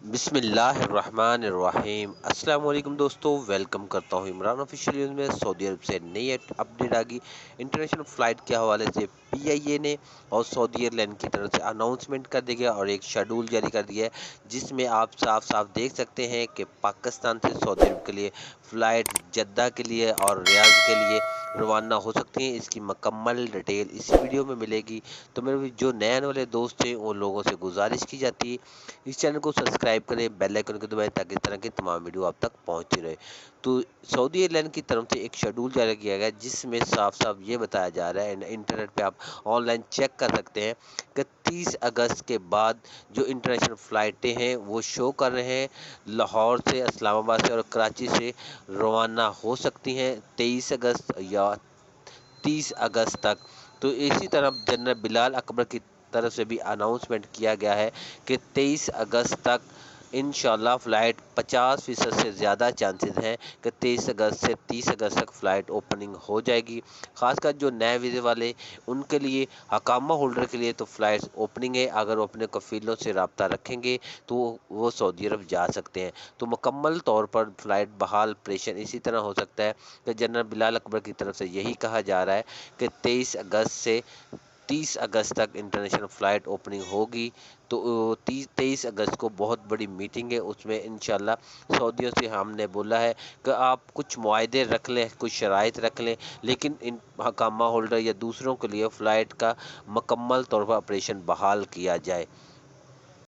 बिस्मिल्लाहिर्रहमानिर्रहीम। अस्सलाम वालेकुम दोस्तों, वेलकम करता हूँ इमरान ऑफिशियल न्यूज़ में। सऊदी अरब से नई अपडेट आ गई इंटरनेशनल फ़्लाइट के हवाले से। पीआईए ने और सऊदी एयरलाइन की तरफ से अनाउंसमेंट कर दिया और एक शेड्यूल जारी कर दिया है, जिसमें आप साफ साफ देख सकते हैं कि पाकिस्तान से सऊदी अरब के लिए फ़्लाइट जद्दा के लिए और रियाद के लिए रवाना हो सकती हैं। इसकी मुकम्मल डिटेल इसी वीडियो में मिलेगी। तो मेरे जो नए आने वाले दोस्त हैं उन लोगों से गुजारिश की जाती है, इस चैनल को सब्सक्राइब करें, बेल आइकन को दबाएं ताकि इस तरह की तमाम वीडियो आप तक पहुंचती रहे। तो सऊदी एयरलाइन की तरफ से एक शेड्यूल जारी किया गया है, जिसमें साफ साफ ये बताया जा रहा है, इंटरनेट पे आप ऑनलाइन चेक कर सकते हैं कि 30 अगस्त के बाद जो इंटरनेशनल फ़्लाइटें हैं वो शो कर रहे हैं। लाहौर से, इस्लामाबाद से और कराची से रवाना हो सकती हैं 23 अगस्त या 30 अगस्त तक। तो इसी तरह जनरल बिलाल अकबर की तरफ से भी अनाउंसमेंट किया गया है कि 23 अगस्त तक इंशाल्लाह फ़्लाइट 50% से ज़्यादा चांसेस हैं कि 23 अगस्त से 30 अगस्त तक फ़्लाइट ओपनिंग हो जाएगी। ख़ासकर जो नए वीज़े वाले उनके लिए, हकामा होल्डर के लिए तो फ़्लाइट्स ओपनिंग है। अगर वो अपने कफ़ीलों से रब्ता रखेंगे तो वो सऊदी अरब जा सकते हैं। तो मुकम्मल तौर पर फ़्लाइट बहाल ऑपरेशन इसी तरह हो सकता है कि जनरल बिलाल अकबर की तरफ से यही कहा जा रहा है कि 23 अगस्त से 30 अगस्त तक इंटरनेशनल फ़्लाइट ओपनिंग होगी। तो 23 अगस्त को बहुत बड़ी मीटिंग है, उसमें इंशाल्लाह सऊदियों से हमने बोला है कि आप कुछ मुआहदे रख लें, कुछ शराइत रख लें, लेकिन इन हकामा होल्डर या दूसरों के लिए फ़्लाइट का मुकम्मल तौर पर ऑपरेशन बहाल किया जाए।